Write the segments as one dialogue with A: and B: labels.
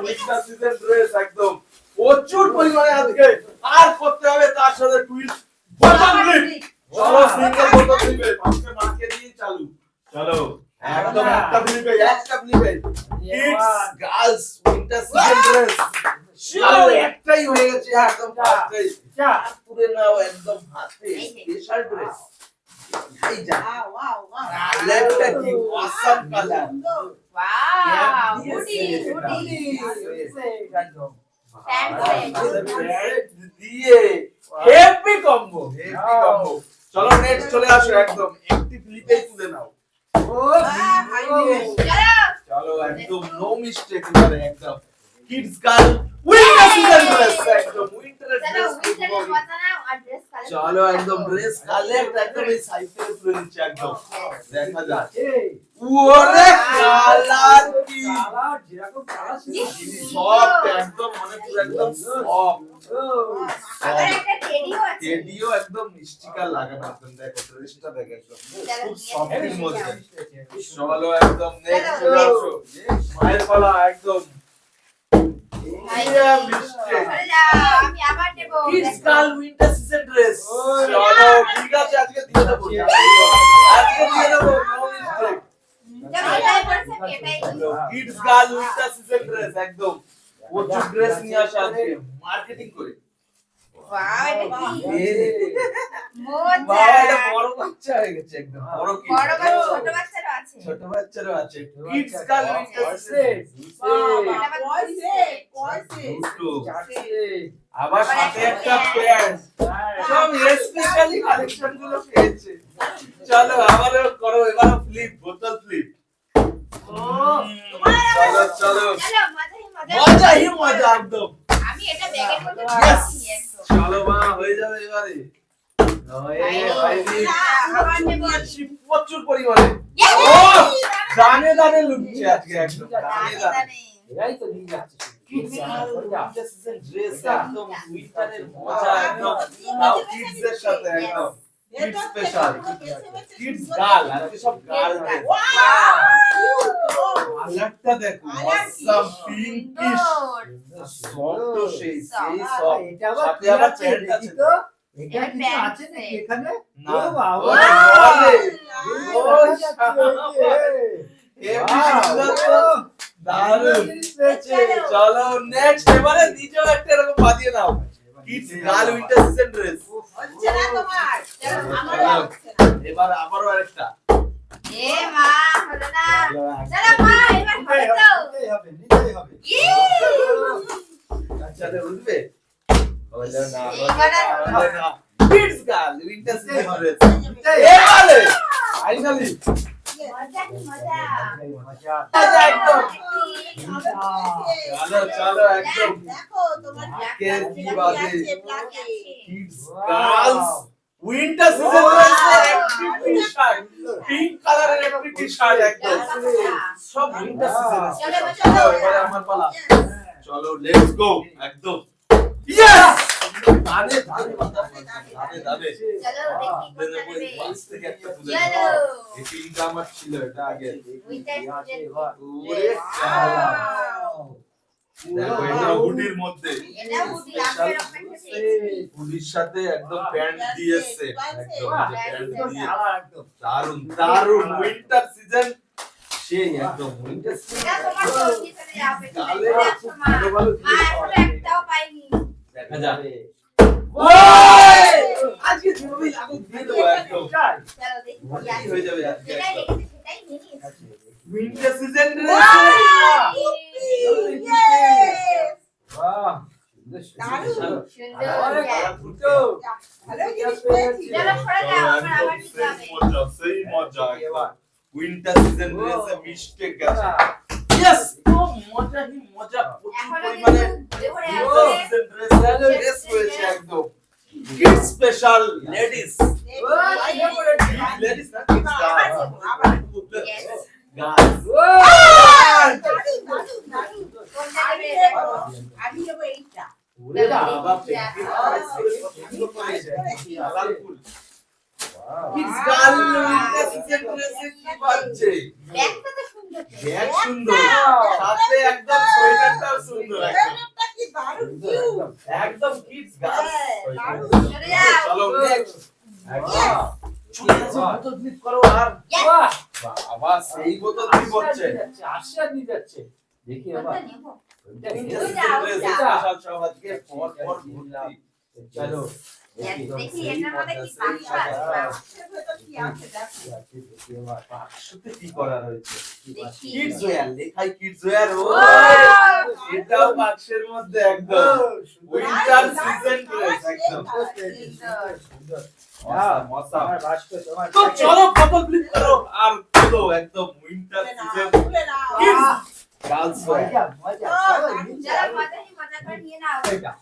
A: Winter season dress একদম প্রচুর পরিমাণে আজকে আর করতে হবে তার সাথে টুইস্ট বোতাম ক্লিপ চলো সিঙ্গেল বোতাম ক্লিপে আজকে মাকে দিয়ে চালু চলো একদম একটা ক্লিপে kids girls winter season dress চলো একটাই হয়ে গেছে একদম ফার্স্টেই পুরো নাও একদম হাতে স্পেশাল ড্রেস এই যা
B: wow.
A: লেফটটা কি অসাম কালার
C: Wow.
A: দিয়ে হেভি কম্বো চলো নেক্সট চলে আসো একদম একটি ফ্লিপেই তুলে নাও চলো একদম নো মিস্টেক এবারে একদম kids girl winter season dress একদম উইন্টারের ড্রেস চলো একদম ড্রেস কালেক্ট একদম এই সাইজের উপরে নিচে একদম দেখা যাচ্ছে ওরে কালার কি
D: যেরকম কালার
A: সফট একদম মানে পুরো একদম সফট
C: আবার একটা টেডিও আছে
A: টেডিও একদম স্টিকার লাগানো আছে দেখো ড্রেসটা দেখো একদম খুব সফটের মধ্যে চলো একদম নেক্সট চলে আসো মায়ের পালা একদম
C: আমি আবার নেব
A: kids girl winter season dress চলো ঠিক আছে আজকে দিয়ে দেবো আজকে দিয়ে দেবো no mistake kids girl winter season dress একদম প্রচুর ড্রেস নিয়ে আসা আজকে মার্কেটিং করে এটা বড় বাচ্চা হয়ে গেছে একদম বড় কি ছোট বাচ্চারও আছে কিডস গার্ল উইন্টার আবার সাথে একটা প্যান্ট সব স্পেশালি কালেকশন গুলো পেয়েছে চলো আবারও করো এবার ফ্লিপ বোতল ফ্লিপ চলো মজাই মজা একদম
C: আমি এটা ব্যাগের মধ্যে
A: চলো মা হয়ে যাবে এবারে প্রচুর পরিমাণে দানে দানে লুটছে আজকে একদম দানে দানে
D: এরাই তো নিয়ে যাচ্ছে
A: ড্রেস একদম উইন্টারের মজা একদম তাও কিডসদের সাথে একদম কিডস স্পেশাল কিডস গার্ল আজকে সব গার্ল কালারটা দেখো অসাম পিঙ্কিশ সফট সেই সফট
D: এটা আবার
A: সাথে আবার প্যান্ট আছে
D: তো এটা কি আছে নাকি এখানে
A: না
D: ও বাবা
A: দারুন চলো নেক্সট এবারে দ্বিতীয় একটা এরকম বাদিয়ে নাও kids girl winter season dress এবার আবারও আরেকটা
C: মা হলো না চলো মা এবার হবে তো
D: নিতেই হবে
A: আচ্ছা উঠবে বলে না
C: এবার
A: বলে না kids girl winter season dress এবারে ফাইনালি
C: মজা
A: একদম চলো একদম কে কি বাজে কিডস গার্লস উইন্টার সিজন একটি টি-শার্ট পিঙ্ক কালারের একটি টি-শার্ট একদম সব উইন্টার সিজন চলো এবারে আমার পালা চলো লেটস গো একদম ইয়েস দানে দানে দানে দানে
C: চলো দেখি
A: পাঁচ থেকে একটা তুলে
C: চলো
A: এই পিঙ্কটা আমার ছিল এটা আগে
C: উইন্টার
A: ওরে দেখো এটা হুডির মধ্যে
C: এটা হুডি আপনার অপেক্ষা
A: হুডির সাথে একদম প্যান্ট দিয়েছে একদম প্যান্ট দিয়ে
D: একদম
A: দারুন দারুন উইন্টার সিজন সেই একদম উইন্টার সিজন
C: এটা তোমার জন্য চলে যাবে
A: তাহলে খুব
C: মা
A: ভালো ভালো
C: মা এখন একটাও পাইনি
A: দেখা যাবে ওই আজকে যেভাবে লাগুক দিয়ে দেবো একদম
C: চলো দেখি
A: কি হয়ে যাবে আজকে
C: যেটাই রেখেছি সেটাই নিয়ে
A: উইন্টার সিজন
D: বাহ
A: সেই মজা উইন্টার সিজন ড্রেসে মিস্টেক গেছে ইয়েস তো মজাই মজা প্রচুর পরিমাণে ড্রেস হয়েছে একদম কিডস স্পেশাল লেডিস লেডিস না কিডস গার্লস ওরে বাবা কিডস গার্ল উইন্টার সিজন ড্রেসে কি বাজছে
C: ব্যাগটা তো সুন্দর তো।
A: ব্যাগ সুন্দর সাথে একদম সোয়েটারটাও সুন্দর একদম কিডস গার্ল
C: চলে যাও।
A: চলো নেক্সট চলে আসো বোতল ক্লিক করো আর
D: বাহ!
A: বাবা সেই বোতল কি করছে
D: আশীর্বাদ নিয়ে যাচ্ছে। দেখি আবার।
C: কোনটা নেবো?
D: কোনটা
A: উইন্টার
D: নিয়ে
A: সিজন
C: যাও,
A: ড্রেস
C: যাও।
A: স্পেশাল সব আজকে পর পর ভর্তি
D: চলো।
C: Yes, দেখি এটার মধ্যে কি বাক্স আছে বাবা।
A: বাক্সতে কি করা রয়েছে
C: দেখি।
A: কিডস ওয়্যার লেখাই কিডস ওয়্যার ও
C: ও!
A: এটাও বাক্সের মধ্যে একদম উইন্টার সিজন ড্রেস একদম মজা
D: আমার বাস্কেট, তোমার
A: তো চলো ফটো ক্লিক করো আর খোলো একদম উইন্টার সিজন কিডস গার্লস
D: মজা, মজা। চলো, নিচে
C: যারা
D: আরো
C: মজা করে নিয়ে নাও।
D: এটা।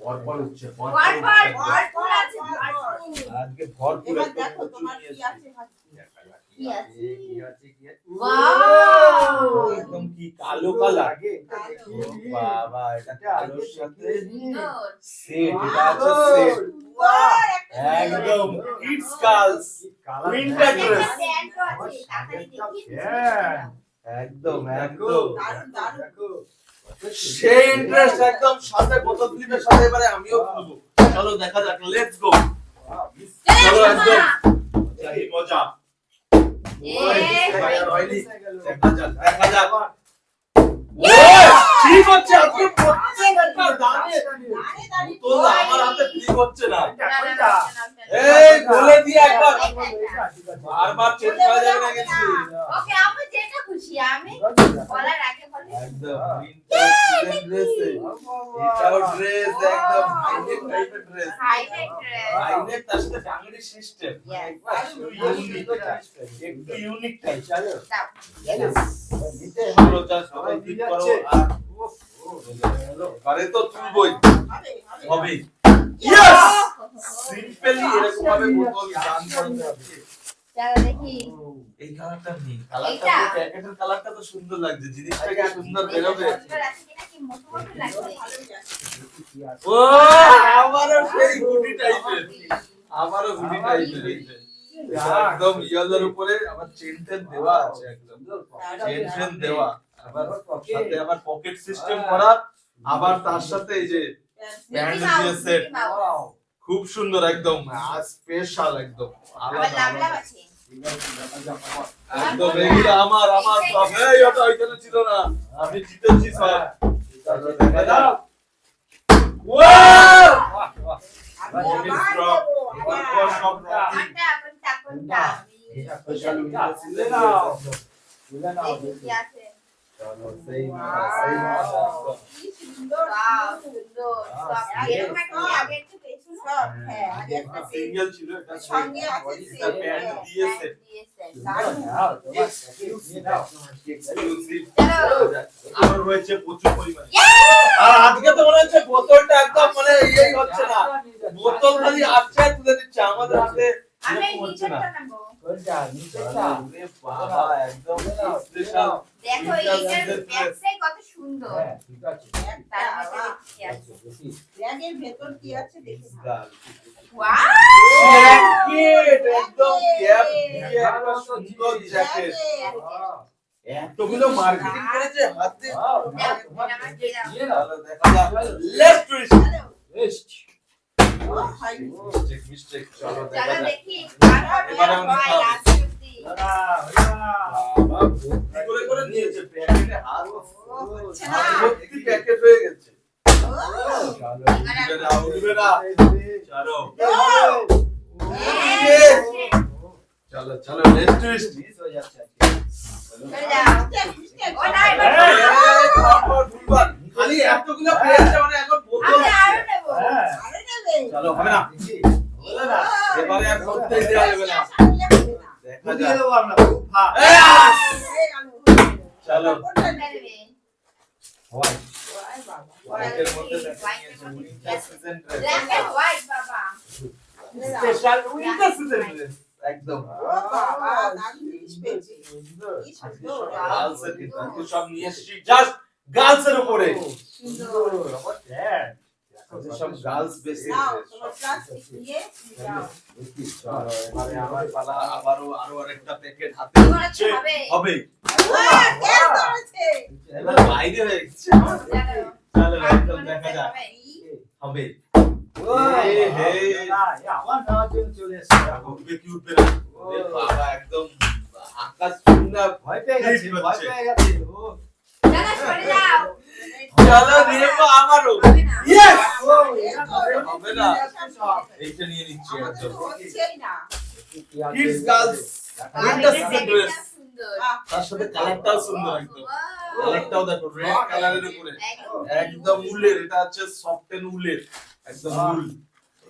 A: ভরপুর হচ্ছে
C: ভরপুর আছে, ভরপুর।
A: আজকে ভরপুর
B: এবার
A: একদম
B: দেখো
A: প্রচুর
B: তোমার
A: নিয়ে
B: কি
A: এসেছি।
B: আছে
C: কি আছে?
A: কি আছে কি আছে
C: Wow!
A: একদম কি কালো কালার
D: আগে এটা দেখিনি।
A: বাবা এটা
D: এটা আগে
A: কালোর সাথে
D: দেখিনি।
C: সুন্দর।
A: সেট এটা আছে সেট একদম
B: সুন্দর।
A: কিডস গার্লস
D: কি কালার
A: Winter
C: একটা
A: dress।
C: প্যান্টও আছে, তাড়াতাড়ি দেখি।
A: একদম
D: দেখো,
A: একদম
B: দারুণ, দারুণ।
D: দেখো।
A: সেই ইন্টারেস্ট একদম সাথে বোতল ক্লিপের সাথে এবারে আমিও খুলবো চলো দেখা যাক লেটস গো চলো একদম এই মজা দেখা যাক ঠিক হচ্ছে আজকে প্রত্যেকটা দাঁড়িয়ে
B: দাঁড়িয়ে দাঁড়িয়ে
A: তো আমার হাতে ঠিক হচ্ছে না
C: না, না, না, না, না, না।
A: এই বলে দিয়ে একবার
D: এটা ঠিক আছে।
A: বারবার চেঞ্জ করা যাবে না কিন্তু
C: ওকে, আমি যেটা খুশি, আমি বলার আগে বলে।
A: একদম উইন্টার সিজন ড্রেস এটাও ড্রেস একদম হাইনেক টাইপের ড্রেস
C: Highlight dress.
A: হাইনেক তার সাথে টাঙ্গড়ি সিস্টেম
C: Yes.
A: একটু ইউনিক টাইপ চলো
C: দাও।
D: নিচে
A: চলো জাস্ট সবাই ঠিক করো আর আরে তো তুলবই হবে ইয়েস সিম্পলি এরকম ভাবে বোতল গান করতে হবে
C: চলো দেখি।
A: এই কালারটা নেই কালারটা
C: এইটা?
A: তো প্যাকেটের কালারটা তো সুন্দর লাগছে জিনিসটা কি সুন্দর বেরোবে
C: সুন্দর আছে কিনা, কি মোটো মোটো লাগছে?
A: ও আমারও সেই গুটি টাইপের আমারও গুটি টাইপের এই যে একদম ইয়েলোর উপরে আমার চেন টেন দেওয়া আছে একদম চেন টেন দেওয়া আবার সাথে আবার পকেট সিস্টেম করা আবার তার সাথে এই যে
C: মিকি
A: Band
C: মাউস,
A: দিয়ে set.
C: Mickey mouse.
A: খুব সুন্দর একদম স্পেশাল একদম
C: আবার
A: আলাদা
C: লাভ লাভ
A: আলাদা।
C: আছে।
A: একদম এগুলো আমার সব এই ওটা ওইখানে ছিল না আমি জিতেছি সব চলো দেখা যাক ওয়াও
C: কোনটা, কোনটা, কোনটা?
A: স্পেশাল উইন্টার সিজন
C: দেখি কি আছে।
A: চলো সেই সেই মজা একদম।
B: কি সুন্দর
C: Wow, সুন্দর। সব এরকম একটা কি আগে একটু পেয়েছিল?
B: সব হ্যাঁ আগে
A: একটা
B: একটা
A: সিঙ্গেল ছিল এটা
B: সঙ্গে আছে
A: বডিটা
B: set,
A: প্যান্ট
B: হ্যাঁ।
A: দিয়ে সেট
C: দিয়েছে।
A: এক্সক্লুসিভ
C: চলো।
A: আর রয়েছে প্রচুর পরিমাণে আর আজকে তো মনে হচ্ছে বোতলটা একদম মানে এই হচ্ছে না বোতল খালি আসছে আর তুলে দিচ্ছে আমাদের হাতে
C: আমি
A: এরকম হচ্ছে না
C: নিচেরটা নেবো।
D: কোনটা নিচেটা
A: আরে বাবা একদম স্পেশাল
C: দেখো এইটার ব্যাগটাই কত সুন্দর।
D: হ্যাঁ ঠিক আছে
C: তার মধ্যে দেখি কি আছে।
D: দেখি
B: ব্যাগের ভেতর কি আছে দেখে নাও।
C: Wow!
A: জ্যাকেট একদম ক্যাপ দিয়ে একটা সুন্দর জ্যাকেট এতগুলো মার্কেটিং করেছে হাতে
C: দেখো, এটা আমার দিয়ে দাও।
D: নিয়ে নাও
A: চলো দেখা যাক লেটস টুইস্ট
B: হ্যালো।
D: বেস্ট
B: ও হাই
A: মিস্টেক চলো দেখা
C: চলো
A: যাক
C: দেখি কার হবে
A: এবারে আমি
C: হয়
A: খাবো।
C: লাস্ট অবধি।
A: বাবা ভর্তি করে করে নিয়েছে প্যাকেটে হাত
B: হচ্ছে না।
A: ভর্তি প্যাকেট হয়ে গেছে
B: ও
D: চলো
A: উঠবে না উঠবে না চলো
C: এই,
A: চলো চলো লেটস টুইস্ট
D: মিস হয়ে যাচ্ছে আজকে
C: চলে যাও। ও না, এবার
A: খালি এতগুলো পেয়েছে মানে এখন বোতল
C: আমি আরো নেবো।
D: হ্যাঁ
B: আরে নেবে
A: চলো হবে না
D: দেখি
B: বলো না
A: এবারে আর করতেই দেওয়া যাবে না দেখা
D: বুঝিয়ে
A: যাক
D: দেবো আমরা খুব ভালো
A: চলো
C: কোনটা নেবে?
D: হয়
A: হোয়াইটের মধ্যে দেখা নিয়েছে winter season dress
C: Black and white, বাবা।
A: স্পেশাল উইন্টার সিজন ড্রেস একদম
B: ও বাবা দারুণ জিনিস পেয়েছি কি সুন্দর
A: গার্লস এর কিন্তু সব নিয়ে এসেছি জাস্ট গার্লস এর উপরে
D: সুন্দর আবার প্যান্ট
A: সব গার্লস বেসিক
B: নাও
A: ড্রেস
B: তোমার প্লাস্টিক নিয়ে যাও
A: চলো এবারে আমার পালা আরো আরেকটা প্যাকেট হাতে
C: এবার
A: নিচ্ছে।
C: হবে।
A: হবে
B: কে ধরেছে
A: এবার বাইরে হয়ে গেছে
C: চলো।
A: চলো একদম দেখা যাক
C: হবে।
A: হবে
D: ওই,
A: হে।
D: আমার খাওয়ার জন্য চলে এসছে
A: উঠবে কি উঠবে না ওরে বাবা একদম আকাশ চুন্না
D: ভয় পেয়ে গেছে
A: Hit
D: ভয়
A: হচ্ছে।
D: পেয়ে গেছে ও
C: চলো সরে যাও।
A: চলো রেপো আমারও
C: হবে না।
A: ইয়েস
D: ও, এরা
A: হবে না এইটা নিয়ে নিচ্ছি
B: আমাদের
A: একদম
B: তো হচ্ছেই না
A: কিডস গার্লস
C: এটা
A: Winter season
C: দেখতে
A: dress।
C: সুন্দর।
A: তার সাথে কালারটাও সুন্দর একদম
C: Wow.
A: কালারটাও দেখো রেড কালারের উপরে একদম উলের এটা হচ্ছে সফট এন্ড উলের একদম উল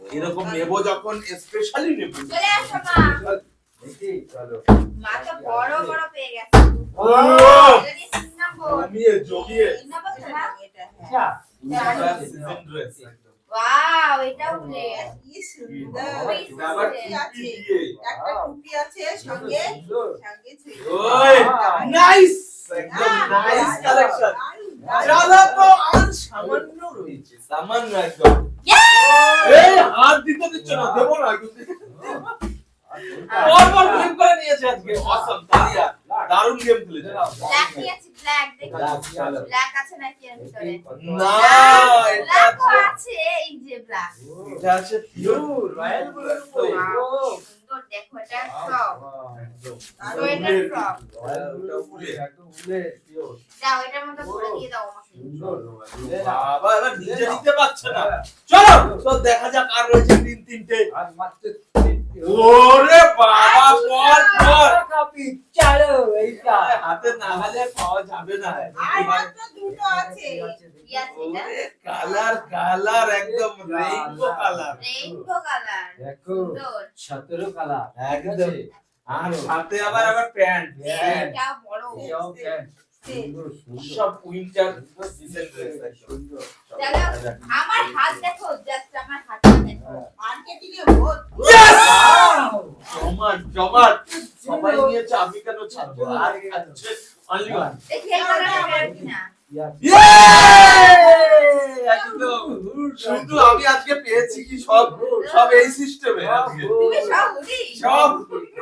A: এরকম নেবো যখন স্পেশালি নেবো
C: চলে আসো মা।
D: দেখি চলো
C: মা তো বড় বড় পেয়ে গেছে।
A: ও
C: এটা নিয়ে তিন নম্বর।
A: জমিয়ে জমিয়ে
C: তিন নম্বর তো না?
B: এটা হ্যাঁ
D: আচ্ছা
A: সিজন ড্রেস
C: Wow, এটাও উলের।
B: কি সুন্দর
A: আবার
B: টুপি আছে
A: টুপি দিয়ে
B: একটা টুপি আছে সঙ্গে
D: সুন্দর
B: সঙ্গে ছিল
A: ওই নাইস একদম নাইস কালেকশন চলো তো আর সামান্য রয়েছে সামান্য একদম এই হাত দিতে দিচ্ছ না দেবো না পরপর ক্লিক করে নিয়েছে আজকে অসম তারিয়া দারুণ গেম খেলেছে
C: ব্ল্যাক কি আছে? ব্ল্যাক দেখো।
D: Black, চলো।
C: ব্ল্যাক আছে নাকি এর ভিতরে?
A: না এটা
C: ব্ল্যাকও
A: আছে
C: আছে, এই যে ব্ল্যাক।
A: এটা আছে পিওর
D: রয়্যাল ব্লুর উপরে
C: Wow, সুন্দর দেখো এটা সব। Sweater frock.
D: একদম উলে পিওর
C: যাও এটার মধ্যে করে দিয়ে দাও আমাকে।
D: সুন্দর
A: বাবা এবার নিজে নিতে পারছে না চলো তো দেখা যাক আর রয়েছে তিনটে
D: আর মাত্র
A: ওরে বাবা পর পর
D: কপি চলো এইটা
A: হাতে নাগালে পাওয়া যাবে না
B: আর মাত্র দুটো আছে
C: কি আছে এটা?
A: ওরে কালার কালার একদম রেইনবো কালার
C: রেইনবো কালার।
D: দেখো
C: সুন্দর।
D: 17 কালার
A: একদম আর সাথে আবার প্যান্ট
C: এটা বড়।
D: এও প্যান্ট সুন্দর সুন্দর
A: সব উইন্টার সিজন ড্রেস একদম
C: চলো, আমার হাত দেখো, জাস্ট আমার হাতটা দেখো।
B: মার্কেটিং এ বহুত
A: জমাট জমাট সবাই নিয়েছে আমি কেন ছাড়বো আর খাচ্ছে অনলি ওয়ান
C: দেখি এই কালারটা বের কিনা।
A: একদম শুধু আমি আজকে পেয়েছি কি সব সব এই সিস্টেমে আজকে
C: তুমি সব হুডি?
A: সব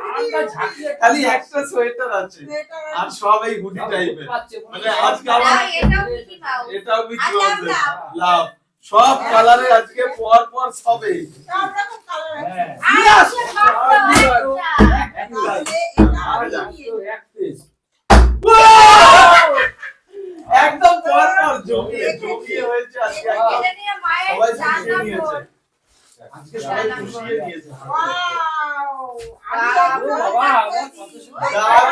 D: আমরা ঝাঁকিয়ে
A: খালি একটা সোয়েটার আছে
B: সোয়েটার
A: আর সব এই হুডি টাইপের মানে আজকে আমার
C: না, এটাও মিকি মাউস।
A: এটাও মিকি
C: আর
A: মাউসের
C: লাভ।
A: লাভ সব কালারে আজকে পর পর সবে
B: সব রকম কালার আছে
D: হ্যাঁ
C: আর আছে মাত্র একটা।
B: তাহলে এটা আমি নিয়ে
D: এক পিস
A: একদম পর পর জমিয়ে জমিয়ে হয়েছে আজকে একদম।
C: এটা নিয়ে মায়ের
A: সবাই
C: চার
A: খুশিয়ে নিয়েছে
C: নম্বর।
A: আজকে সবাই খুশিয়ে নিয়েছে
B: ওয়াও আমি
C: বাবা,
B: একদম
D: বাবা,
B: দেখেছি।
D: কত সুন্দর।
A: দারুণ